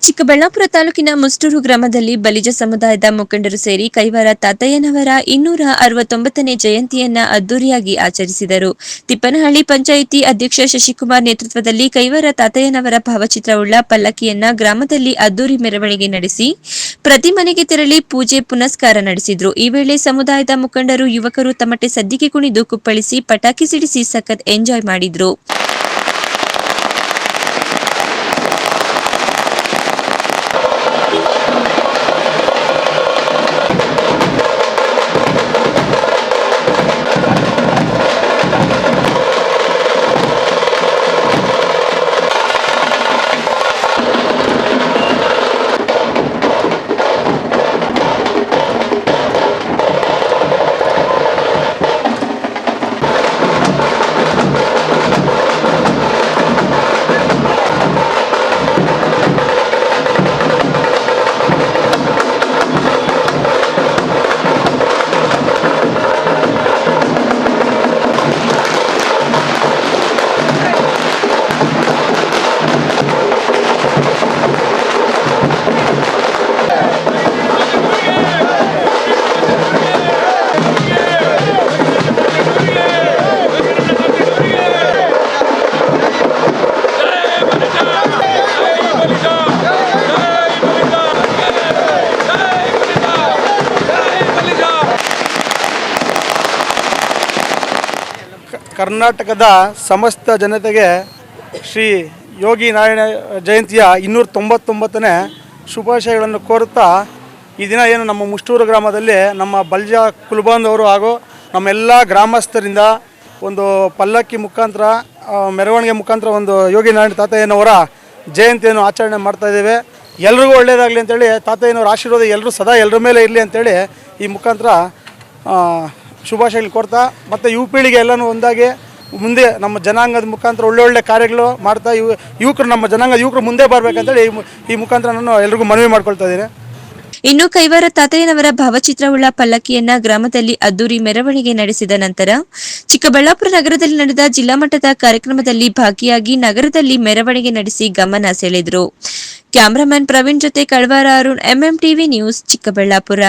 ಚಿಕ್ಕಬಳ್ಳಾಪುರ ತಾಲೂಕಿನ ಮುಸ್ಟೂರು ಗ್ರಾಮದಲ್ಲಿ ಬಲಿಜ ಸಮುದಾಯದ ಮುಖಂಡರು ಸೇರಿ ಕೈವಾರ ತಾತಯ್ಯನವರ 269ನೇ ಜಯಂತಿಯನ್ನ ಅದ್ದೂರಿಯಾಗಿ ಆಚರಿಸಿದರು. ತಿಪ್ಪನಹಳ್ಳಿ ಪಂಚಾಯಿತಿ ಅಧ್ಯಕ್ಷ ಶಶಿಕುಮಾರ್ ನೇತೃತ್ವದಲ್ಲಿ ಕೈವಾರ ತಾತಯ್ಯನವರ ಭಾವಚಿತ್ರವುಳ್ಳ ಪಲ್ಲಕ್ಕಿಯನ್ನ ಗ್ರಾಮದಲ್ಲಿ ಅದ್ದೂರಿ ಮೆರವಣಿಗೆ ನಡೆಸಿ ಪ್ರತಿ ಮನೆಗೆ ತೆರಳಿ ಪೂಜೆ ಪುನಸ್ಕಾರ ನಡೆಸಿದ್ರು. ಈ ವೇಳೆ ಸಮುದಾಯದ ಮುಖಂಡರು, ಯುವಕರು ತಮಟೆ ಸದ್ದಿಗೆ ಕುಣಿದು ಕುಪ್ಪಳಿಸಿ ಪಟಾಕಿ ಸಿಡಿಸಿ ಸಖತ್ ಎಂಜಾಯ್ ಮಾಡಿದ್ರು. ಕರ್ನಾಟಕದ ಸಮಸ್ತ ಜನತೆಗೆ ಶ್ರೀ ಯೋಗಿ ನಾರಾಯಣ ಜಯಂತಿಯ 299ನೇ ಶುಭಾಶಯಗಳನ್ನು ಕೋರುತ್ತಾ, ಈ ದಿನ ಏನು ನಮ್ಮ ಮುಷ್ಟೂರು ಗ್ರಾಮದಲ್ಲಿ ನಮ್ಮ ಬಲ್ಜ ಕುಲಬಾಂಧವರು ಹಾಗೂ ನಮ್ಮೆಲ್ಲ ಗ್ರಾಮಸ್ಥರಿಂದ ಒಂದು ಪಲ್ಲಕ್ಕಿ ಮುಖಾಂತರ, ಮೆರವಣಿಗೆ ಮುಖಾಂತರ ಒಂದು ಯೋಗಿ ನಾರಾಯಣ ತಾತಯ್ಯನವರ ಜಯಂತಿಯನ್ನು ಆಚರಣೆ ಮಾಡ್ತಾಯಿದ್ದೇವೆ. ಎಲ್ರಿಗೂ ಒಳ್ಳೆಯದಾಗಲಿ ಅಂತೇಳಿ, ತಾತಯ್ಯನವರ ಆಶೀರ್ವಾದ ಎಲ್ಲರೂ ಸದಾ ಎಲ್ಲರ ಮೇಲೆ ಇರಲಿ ಅಂತೇಳಿ ಈ ಮುಖಾಂತರ ಶುಭಾಶಯಗಳು ಕೋರ್ತಾ, ಮತ್ತು ಯುವ ಪೀಳಿಗೆ ಎಲ್ಲನೂ ಒಂದಾಗಿ ಮುಂದೆ ನಮ್ಮ ಜನಾಂಗದ ಮುಖಾಂತರ ಒಳ್ಳೊಳ್ಳೆ ಕಾರ್ಯಗಳು ಮಾಡ್ತಾ ಯುವಕರು, ನಮ್ಮ ಜನಾಂಗದ ಯುವಕರು ಮುಂದೆ ಬರಬೇಕಂತೇಳಿ ಈ ಮುಖಾಂತರ ನಾನು ಎಲ್ರಿಗೂ ಮನವಿ ಮಾಡ್ಕೊಳ್ತಾ ಇದ್ದೀನಿ. ಇನ್ನು ಕೈವಾರ ತಾತಯ್ಯನವರ ಭಾವಚಿತ್ರವುಳ್ಳ ಪಲ್ಲಕ್ಕಿಯನ್ನ ಗ್ರಾಮದಲ್ಲಿ ಅದ್ದೂರಿ ಮೆರವಣಿಗೆ ನಡೆಸಿದ ನಂತರ ಚಿಕ್ಕಬಳ್ಳಾಪುರ ನಗರದಲ್ಲಿ ನಡೆದ ಜಿಲ್ಲಾ ಮಟ್ಟದ ಕಾರ್ಯಕ್ರಮದಲ್ಲಿ ಭಾಗಿಯಾಗಿ ನಗರದಲ್ಲಿ ಮೆರವಣಿಗೆ ನಡೆಸಿ ಗಮನ ಸೆಳೆದರು. ಕ್ಯಾಮರಾಮನ್ ಪ್ರವೀಣ್ ಜೊತೆ Kalwara Arun, MM TV news, Chikkaballapur.